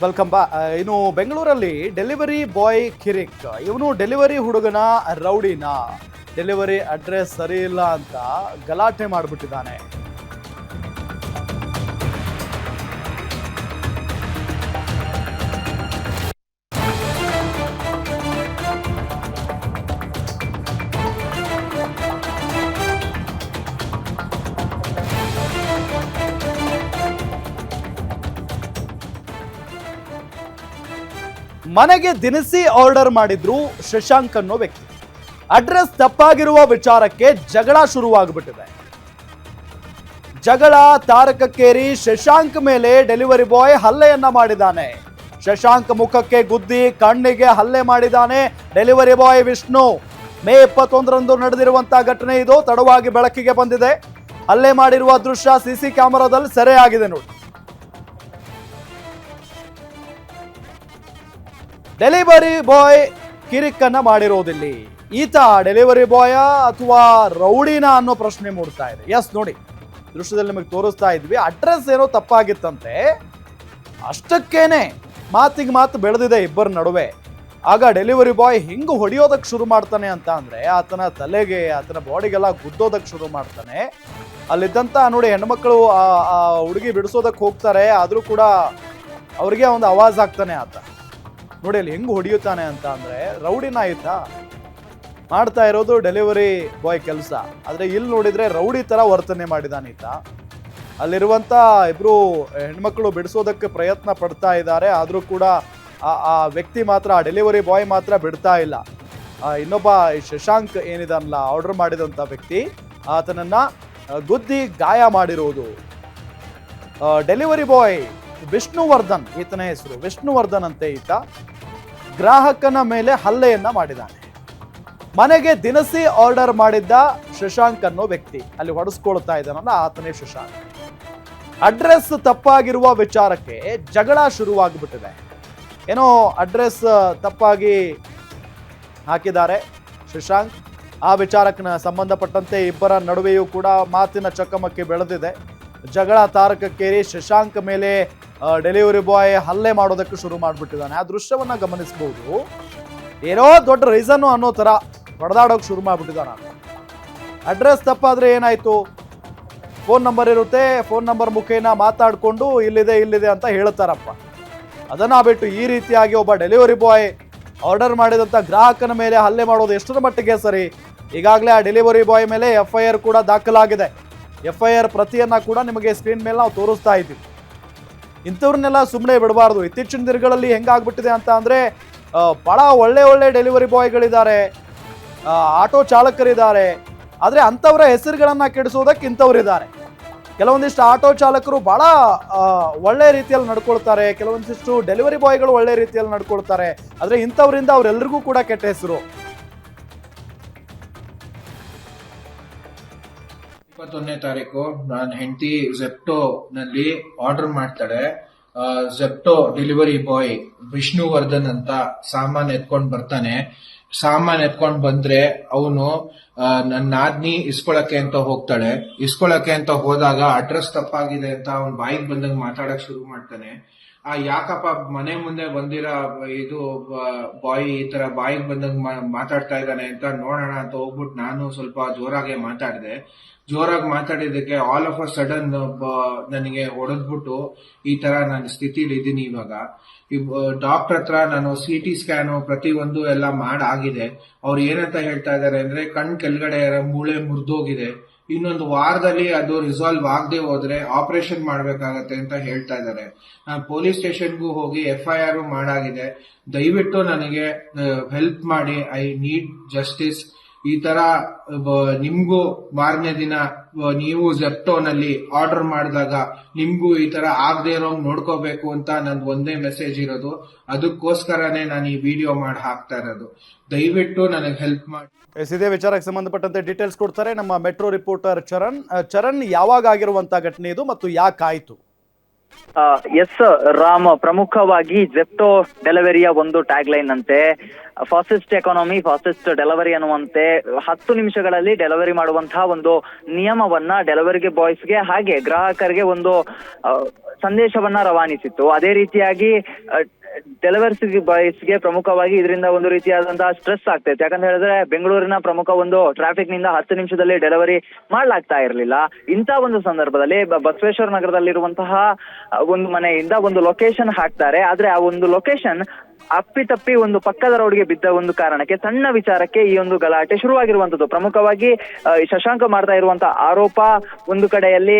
Welcome ಬಾ. ಇನ್ನು ಬೆಂಗಳೂರಲ್ಲಿ ಡೆಲಿವರಿ ಬಾಯ್ ಕಿರಿಕ್, ಇವನು ಡೆಲಿವರಿ ಹುಡುಗನ ರೌಡಿನ ಡೆಲಿವರಿ ಅಡ್ರೆಸ್ ಸರಿ ಇಲ್ಲ ಅಂತ ಗಲಾಟೆ ಮಾಡಿಬಿಟ್ಟಿದ್ದಾನೆ. ಮನೆಗೆ ದಿನಸಿ ಆರ್ಡರ್ ಮಾಡಿದ್ರು ಶಶಾಂಕ್ ಅನ್ನೋ ವ್ಯಕ್ತಿ. ಅಡ್ರೆಸ್ ತಪ್ಪಾಗಿರುವ ವಿಚಾರಕ್ಕೆ ಜಗಳ ಶುರುವಾಗ್ಬಿಟ್ಟಿದೆ. ಜಗಳ ತಾರಕಕ್ಕೇರಿ ಶಶಾಂಕ್ ಮೇಲೆ ಡೆಲಿವರಿ ಬಾಯ್ ಹಲ್ಲೆಯನ್ನ ಮಾಡಿದ್ದಾನೆ. ಶಶಾಂಕ್ ಮುಖಕ್ಕೆ ಗುದ್ದಿ ಕಣ್ಣಿಗೆ ಹಲ್ಲೆ ಮಾಡಿದ್ದಾನೆ ಡೆಲಿವರಿ ಬಾಯ್ ವಿಷ್ಣು. ಮೇ 21ರಂದು ನಡೆದಿರುವಂತಹ ಘಟನೆ ಇದು. ತಡವಾಗಿ ಬೆಳಕಿಗೆ ಬಂದಿದೆ. ಹಲ್ಲೆ ಮಾಡಿರುವ ದೃಶ್ಯ ಸಿಸಿ ಕ್ಯಾಮೆರಾದಲ್ಲಿ ಸೆರೆಯಾಗಿದೆ ನೋಡಿ. ಡೆಲಿವರಿ ಬಾಯ್ ಕಿರಿಕನ್ನ ಮಾಡಿರೋದಿಲ್ಲಿ. ಈತ ಡೆಲಿವರಿ ಬಾಯ ಅಥವಾ ರೌಡಿನ ಅನ್ನೋ ಪ್ರಶ್ನೆ ಮೂಡ್ತಾ ಇದೆ. ಎಸ್, ನೋಡಿ ದೃಶ್ಯದಲ್ಲಿ ನಿಮಗೆ ತೋರಿಸ್ತಾ ಇದ್ವಿ. ಅಡ್ರೆಸ್ ಏನೋ ತಪ್ಪಾಗಿತ್ತಂತೆ, ಅಷ್ಟಕ್ಕೇನೆ ಮಾತಿಗೆ ಮಾತು ಬೆಳೆದಿದೆ ಇಬ್ಬರ ನಡುವೆ. ಆಗ ಡೆಲಿವರಿ ಬಾಯ್ ಹಿಂಗ್ ಹೊಡೆಯೋದಕ್ಕೆ ಶುರು ಮಾಡ್ತಾನೆ ಅಂತ ಅಂದ್ರೆ ಆತನ ತಲೆಗೆ, ಆತನ ಬಾಡಿಗೆಲ್ಲ ಗುದ್ದೋದಕ್ಕೆ ಶುರು ಮಾಡ್ತಾನೆ. ಅಲ್ಲಿದ್ದಂತ ನೋಡಿ ಹೆಣ್ಮಕ್ಳು ಆ ಹುಡುಗಿ ಬಿಡಿಸೋದಕ್ಕೆ ಹೋಗ್ತಾರೆ, ಆದ್ರೂ ಕೂಡ ಅವ್ರಿಗೆ ಒಂದು ಆವಾಜ್ ಆಗ್ತಾನೆ ಆತ. ನೋಡಿ ಅಲ್ಲಿ ಹೆಂಗ್ ಹೊಡಿಯುತ್ತಾನೆ ಅಂತ ಅಂದ್ರೆ ರೌಡಿನ ಆಯ್ತಾ ಮಾಡ್ತಾ ಇರೋದು ಡೆಲಿವರಿ ಬಾಯ್ ಕೆಲಸ. ಆದ್ರೆ ಇಲ್ಲಿ ನೋಡಿದ್ರೆ ರೌಡಿ ತರ ವರ್ತನೆ ಮಾಡಿದಾನೆ ಈತ. ಅಲ್ಲಿರುವಂತ ಇಬ್ರು ಹೆಣ್ಮಕ್ಳು ಬಿಡಿಸೋದಕ್ಕೆ ಪ್ರಯತ್ನ ಪಡ್ತಾ ಇದ್ದಾರೆ, ಆದ್ರೂ ಕೂಡ ಆ ವ್ಯಕ್ತಿ ಮಾತ್ರ, ಆ ಡೆಲಿವರಿ ಬಾಯ್ ಮಾತ್ರ ಬಿಡ್ತಾ ಇಲ್ಲ. ಇನ್ನೊಬ್ಬ ಶಶಾಂಕ್ ಏನಿದಾನಲ್ಲ ಆರ್ಡರ್ ಮಾಡಿದಂತ ವ್ಯಕ್ತಿ, ಆತನನ್ನ ಗುದ್ದಿ ಗಾಯ ಮಾಡಿರೋದು. ಡೆಲಿವರಿ ಬಾಯ್ ವಿಷ್ಣುವರ್ಧನ್, ಈತನ ಹೆಸರು ವಿಷ್ಣುವರ್ಧನ್ ಅಂತೆ. ಈತ ಗ್ರಾಹಕನ ಮೇಲೆ ಹಲ್ಲೆಯನ್ನ ಮಾಡಿದ್ದಾನೆ. ಮನೆಗೆ ದಿನಸಿ ಆರ್ಡರ್ ಮಾಡಿದ್ದ ಶಶಾಂಕ್ ಅನ್ನೋ ವ್ಯಕ್ತಿ, ಅಲ್ಲಿ ಹೊಡೆಸ್ಕೊಳ್ತಾ ಇದ್ದಾನಲ್ಲ ಆತನೇ ಶಶಾಂಕ್. ಅಡ್ರೆಸ್ ತಪ್ಪಾಗಿರುವ ವಿಚಾರಕ್ಕೆ ಜಗಳ ಶುರುವಾಗ್ಬಿಟ್ಟಿದೆ. ಏನೋ ಅಡ್ರೆಸ್ ತಪ್ಪಾಗಿ ಹಾಕಿದ್ದಾರೆ ಶಶಾಂಕ್. ಆ ವಿಚಾರಕ್ಕೆ ಸಂಬಂಧಪಟ್ಟಂತೆ ಇಬ್ಬರ ನಡುವೆಯೂ ಕೂಡ ಮಾತಿನ ಚಕಮಕಿ ಬೆಳೆದಿದೆ. ಜಗಳ ತಾರಕಕ್ಕೇರಿ ಶಶಾಂಕ್ ಮೇಲೆ ಡೆಲಿವರಿ ಬಾಯ್ ಹಲ್ಲೆ ಮಾಡೋದಕ್ಕೆ ಶುರು ಮಾಡಿಬಿಟ್ಟಿದ್ದಾನೆ. ಆ ದೃಶ್ಯವನ್ನ ಗಮನಿಸಬಹುದು. ಏನೋ ದೊಡ್ಡ ರೀಸನ್ ಅನ್ನೋ ತರ ಹೊಡೆದಾಡೋಕೆ ಶುರು ಮಾಡ್ಬಿಟ್ಟಿದ್ದಾನೆ. ಅಡ್ರೆಸ್ ತಪ್ಪಾದ್ರೆ ಏನಾಯ್ತು, ಫೋನ್ ನಂಬರ್ ಇರುತ್ತೆ, ಫೋನ್ ನಂಬರ್ ಮುಖೇನ ಮಾತಾಡ್ಕೊಂಡು ಇಲ್ಲಿದೆ ಅಂತ ಹೇಳ್ತಾರಪ್ಪ. ಅದನ್ನ ಬಿಟ್ಟು ಈ ರೀತಿಯಾಗಿ ಒಬ್ಬ ಡೆಲಿವರಿ ಬಾಯ್ ಆರ್ಡರ್ ಮಾಡಿದಂತ ಗ್ರಾಹಕನ ಮೇಲೆ ಹಲ್ಲೆ ಮಾಡೋದು ಎಷ್ಟರ ಮಟ್ಟಿಗೆ ಸರಿ? ಈಗಾಗಲೇ ಆ ಡೆಲಿವರಿ ಬಾಯ್ ಮೇಲೆ FIR ಕೂಡ ದಾಖಲಾಗಿದೆ. FIR ಪ್ರತಿಯನ್ನ ಕೂಡ ನಿಮಗೆ ಸ್ಕ್ರೀನ್ ಮೇಲೆ ನಾವು ತೋರಿಸ್ತಾ ಇದ್ದೀವಿ. ಇಂಥವ್ರನ್ನೆಲ್ಲ ಸುಮ್ಮನೆ ಬಿಡಬಾರ್ದು. ಇತ್ತೀಚಿನ ದಿನಗಳಲ್ಲಿ ಹೆಂಗಾಗ್ಬಿಟ್ಟಿದೆ ಅಂತ ಅಂದ್ರೆ ಬಹಳ ಒಳ್ಳೆ ಡೆಲಿವರಿ ಬಾಯ್ಗಳಿದ್ದಾರೆ, ಆಟೋ ಚಾಲಕರಿದ್ದಾರೆ. ಆದರೆ ಅಂಥವರ ಹೆಸರುಗಳನ್ನ ಕೆಡಿಸೋದಕ್ಕೆ ಇಂಥವ್ರಿದ್ದಾರೆ. ಕೆಲವೊಂದಿಷ್ಟು ಆಟೋ ಚಾಲಕರು ಬಹಳ ಒಳ್ಳೆ ರೀತಿಯಲ್ಲಿ ನಡ್ಕೊಳ್ತಾರೆ, ಕೆಲವೊಂದಿಷ್ಟು ಡೆಲಿವರಿ ಬಾಯ್ಗಳು ಒಳ್ಳೆ ರೀತಿಯಲ್ಲಿ ನಡ್ಕೊಳ್ತಾರೆ. ಆದರೆ ಇಂಥವರಿಂದ ಅವರೆಲ್ಲರಿಗೂ ಕೂಡ ಕೆಟ್ಟ ಹೆಸರು. 21ನೇ ತಾರೀಕು ನನ್ನ ಹೆಂಡತಿ ಝೆಪ್ಟೋ ನಲ್ಲಿ ಆರ್ಡರ್ ಮಾಡ್ತಾಳೆ. ಝೆಪ್ಟೋ ಡೆಲಿವರಿ ಬಾಯ್ ವಿಷ್ಣುವರ್ಧನ್ ಅಂತ ಸಾಮಾನ್ ಎತ್ಕೊಂಡ್ ಬರ್ತಾನೆ. ಸಾಮಾನ್ ಎತ್ಕೊಂಡ್ ಬಂದ್ರೆ ಅವನು ನನ್ನ ನಾದ್ನಿ ಇಸ್ಕೊಳಕ್ಕೆ ಅಂತ ಹೋಗ್ತಾಳೆ. ಇಸ್ಕೊಳಕ್ಕೆ ಅಂತ ಹೋದಾಗ ಅಡ್ರೆಸ್ ತಪ್ಪಾಗಿದೆ ಅಂತ ಅವ್ನ ಬಾಯಿಗೆ ಬಂದಂಗ್ ಮಾತಾಡಕ್ ಶುರು ಮಾಡ್ತಾನೆ. ಯಾಕಪ್ಪ ಮನೆ ಮುಂದೆ ಬಂದಿರೋ ಇದು ಬಾಯ್ ಈ ತರ ಬಾಯಿಗೆ ಬಂದಂಗ್ ಮಾತಾಡ್ತಾ ಇದ್ದಾನೆ ಅಂತ ನೋಡೋಣ ಅಂತ ಹೋಗ್ಬಿಟ್ಟು ನಾನು ಸ್ವಲ್ಪ ಜೋರಾಗಿ ಮಾತಾಡಿದೆ. ಜೋರಾಗಿ ಮಾತಾಡಿದಕ್ಕೆ ಆಲ್ ಆಫ್ ಅ ಸಡನ್ ನನಗೆ ಹೊಡೆದ್ಬಿಟ್ಟು ಈ ತರ ನನ್ನ ಸ್ಥಿತಿಲಿ ಇದ್ದೀನಿ. ಇವಾಗ ಡಾಕ್ಟರ್ ಹತ್ರ ನಾನು CT ಸ್ಕ್ಯಾನು ಪ್ರತಿಯೊಂದು ಎಲ್ಲ ಮಾಡಾಗಿದೆ. ಅವ್ರು ಏನಂತ ಹೇಳ್ತಾ ಇದಾರೆ ಅಂದ್ರೆ ಕಣ್ ಕೆಳಗಡೆ ಮೂಳೆ ಮುರಿದೋಗಿದೆ, ಇನ್ನೊಂದು ವಾರದಲ್ಲಿ ಅದು ರಿಸಾಲ್ವ್ ಆಗದೆ ಹೋದ್ರೆ ಆಪರೇಷನ್ ಮಾಡ್ಬೇಕಾಗತ್ತೆ ಅಂತ ಹೇಳ್ತಾ ಇದ್ದಾರೆ. ನಾನು ಪೊಲೀಸ್ ಸ್ಟೇಷನ್ಗೂ ಹೋಗಿ FIR ಮಾಡಾಗಿದೆ. ದಯವಿಟ್ಟು ನನಗೆ ಹೆಲ್ಪ್ ಮಾಡಿ, ಐ ನೀಡ್ ಜಸ್ಟಿಸ್. ಈ ತರ ನಿಮ್ಗೂ ಮಾರನೇ ದಿನ ನೀವು ಝೆಪ್ಟೋನಲ್ಲಿ ಆರ್ಡರ್ ಮಾಡಿದಾಗ ನಿಮ್ಗೂ ಈ ತರ ಆಗದೆ ಇರೋಂಗ್ ನೋಡ್ಕೋಬೇಕು ಅಂತ ನಂದು ಒಂದೇ ಮೆಸೇಜ್ ಇರೋದು. ಅದಕ್ಕೋಸ್ಕರನೇ ನಾನು ಈ ವಿಡಿಯೋ ಮಾಡಿ ಹಾಕ್ತಾ ಇರೋದು. ದಯವಿಟ್ಟು ನನಗೆ ಹೆಲ್ಪ್ ಮಾಡಿ. ಇದೇ ವಿಚಾರಕ್ಕೆ ಸಂಬಂಧಪಟ್ಟಂತೆ ಡೀಟೇಲ್ಸ್ ಕೊಡ್ತಾರೆ ನಮ್ಮ ಮೆಟ್ರೋ ರಿಪೋರ್ಟರ್ ಚರಣ್. ಯಾವಾಗ ಆಗಿರುವಂತಹ ಘಟನೆ ಇದು ಮತ್ತು ಯಾಕಾಯ್ತು? ಎಸ್ ರಾಮ್, ಪ್ರಮುಖವಾಗಿ ಜೆಪ್ಟೋ ಡೆಲಿವರಿಯ ಒಂದು ಟ್ಯಾಗ್ ಲೈನ್ ಅಂತೆ ಫಾಸ್ಟೆಸ್ಟ್ ಎಕಾನಮಿ ಫಾಸ್ಟೆಸ್ಟ್ ಡೆಲಿವರಿ ಅನ್ನುವಂತೆ 10 ನಿಮಿಷಗಳಲ್ಲಿ ಡೆಲಿವರಿ ಮಾಡುವಂತಹ ಒಂದು ನಿಯಮವನ್ನ ಡೆಲಿವರಿಗೆ ಬಾಯ್ಸ್ಗೆ ಹಾಗೆ ಗ್ರಾಹಕರಿಗೆ ಒಂದು ಸಂದೇಶವನ್ನ ರವಾನಿಸಿತ್ತು. ಅದೇ ರೀತಿಯಾಗಿ ಡೆಲಿವರಿ ಬಾಯ್ಸ್ಗೆ ಪ್ರಮುಖವಾಗಿ ಇದರಿಂದ ಒಂದು ರೀತಿಯಾದಂತಹ ಸ್ಟ್ರೆಸ್ ಆಗ್ತೈತೆ. ಯಾಕಂತ ಹೇಳಿದ್ರೆ ಬೆಂಗಳೂರಿನ ಪ್ರಮುಖ ಒಂದು ಟ್ರಾಫಿಕ್ ನಿಂದ 10 ನಿಮಿಷದಲ್ಲಿ ಡೆಲಿವರಿ ಮಾಡ್ಲಾಗ್ತಾ ಇರಲಿಲ್ಲ. ಇಂಥ ಒಂದು ಸಂದರ್ಭದಲ್ಲಿ ಬಸವೇಶ್ವರ ನಗರದಲ್ಲಿರುವಂತಹ ಒಂದು ಮನೆಯಿಂದ ಒಂದು ಲೊಕೇಶನ್ ಹಾಕ್ತಾರೆ. ಆದ್ರೆ ಆ ಒಂದು ಲೊಕೇಶನ್ ಅಪ್ಪಿತಪ್ಪಿ ಒಂದು ಪಕ್ಕದ ರೋಡ್ಗೆ ಬಿದ್ದ ಒಂದು ಕಾರಣಕ್ಕೆ ಸಣ್ಣ ವಿಚಾರಕ್ಕೆ ಈ ಒಂದು ಗಲಾಟೆ ಶುರುವಾಗಿರುವಂತದ್ದು. ಪ್ರಮುಖವಾಗಿ ಶಶಾಂಕ ಮಾಡ್ತಾ ಇರುವಂತಹ ಆರೋಪ ಒಂದು ಕಡೆಯಲ್ಲಿ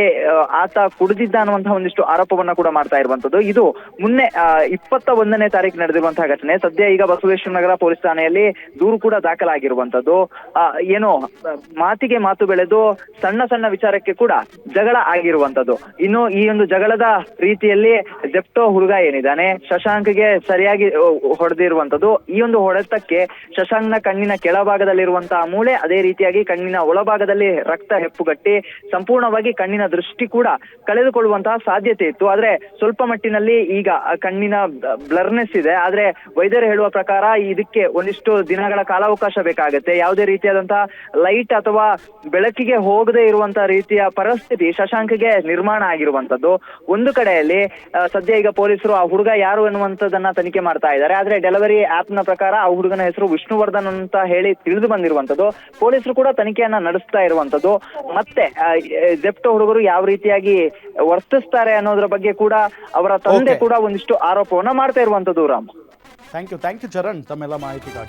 ಆತ ಕುಡಿದಿದ್ದ ಅನ್ನುವಂತಹ ಒಂದಿಷ್ಟು ಆರೋಪವನ್ನ ಕೂಡ ಮಾಡ್ತಾ ಇರುವಂತದ್ದು. ಇದು ಮೊನ್ನೆ 21ನೇ ತಾರೀಕು ನಡೆದಿರುವಂತಹ ಘಟನೆ. ಸದ್ಯ ಈಗ ಬಸವೇಶ್ವರ ನಗರ ಪೊಲೀಸ್ ಠಾಣೆಯಲ್ಲಿ ದೂರು ಕೂಡ ದಾಖಲಾಗಿರುವಂತದ್ದು. ಏನೋ ಮಾತಿಗೆ ಮಾತು ಬೆಳೆದು ಸಣ್ಣ ಸಣ್ಣ ವಿಚಾರಕ್ಕೆ ಕೂಡ ಜಗಳ ಆಗಿರುವಂತದ್ದು. ಇನ್ನು ಈ ಒಂದು ಜಗಳದ ರೀತಿಯಲ್ಲಿ ಜೆಪ್ಟೋ ಹುಡುಗ ಏನಿದ್ದಾನೆ ಶಶಾಂಕ್ಗೆ ಸರಿಯಾಗಿ ಹೊಡೆದಿರುವಂತದ್ದು. ಈ ಒಂದು ಹೊಡೆತಕ್ಕೆ ಶಶಾಂಕ್ನ ಕಣ್ಣಿನ ಕೆಳಭಾಗದಲ್ಲಿರುವಂತಹ ಮೂಳೆ, ಅದೇ ರೀತಿಯಾಗಿ ಕಣ್ಣಿನ ಒಳಭಾಗದಲ್ಲಿ ರಕ್ತ ಹೆಪ್ಪುಗಟ್ಟಿ ಸಂಪೂರ್ಣವಾಗಿ ಕಣ್ಣಿನ ದೃಷ್ಟಿ ಕೂಡ ಕಳೆದುಕೊಳ್ಳುವಂತಹ ಸಾಧ್ಯತೆ ಇತ್ತು. ಆದ್ರೆ ಸ್ವಲ್ಪ ಮಟ್ಟಿನಲ್ಲಿ ಈಗ ಕಣ್ಣಿನ ಬ್ಲರ್ನೆಸ್ ಇದೆ. ಆದ್ರೆ ವೈದ್ಯರು ಹೇಳುವ ಪ್ರಕಾರ ಇದಕ್ಕೆ ಒಂದಿಷ್ಟು ದಿನಗಳ ಕಾಲಾವಕಾಶ ಬೇಕಾಗುತ್ತೆ. ಯಾವುದೇ ರೀತಿಯಾದಂತಹ ಲೈಟ್ ಅಥವಾ ಬೆಳಕಿಗೆ ಹೋಗದೆ ಇರುವಂತಹ ರೀತಿಯ ಪರಿಸ್ಥಿತಿ ಶಶಾಂಕ್ಗೆ ನಿರ್ಮಾಣ ಆಗಿರುವಂತದ್ದು. ಒಂದು ಕಡೆಯಲ್ಲಿ ಸದ್ಯ ಈಗ ಪೊಲೀಸರು ಆ ಹುಡುಗ ಯಾರು ಎನ್ನುವಂತದನ್ನ ತನಿಖೆ ಮಾಡ್ತಾ ಇದ್ದಾರೆ. ಆದ್ರೆ ಡೆಲಿವರಿ ಆಪ್ ನ ಪ್ರಕಾರ ಆ ಹುಡುಗನ ಹೆಸರು ವಿಷ್ಣುವರ್ಧನ್ ಅಂತ ಹೇಳಿ ತಿಳಿದು ಬಂದಿರುವಂತದ್ದು. ಪೊಲೀಸರು ಕೂಡ ತನಿಖೆಯನ್ನ ನಡೆಸ್ತಾ ಇರುವಂತದ್ದು. ಮತ್ತೆ ಜೆಪ್ಟೋ ಹುಡುಗರು ಯಾವ ರೀತಿಯಾಗಿ ವರ್ತಿಸ್ತಾರೆ ಅನ್ನೋದ್ರ ಬಗ್ಗೆ ಕೂಡ ಅವರ ತಂದೆ ಕೂಡ ಒಂದಿಷ್ಟು ಆರೋಪವನ್ನ ಮಾಡ್ತಾ ಇರುವಂತದ್ದು. ರಾಮ್, ಥ್ಯಾಂಕ್ ಯು ಚರಣ್ ತಮ್ಮೆಲ್ಲ ಮಾಹಿತಿಗಾಗಿ.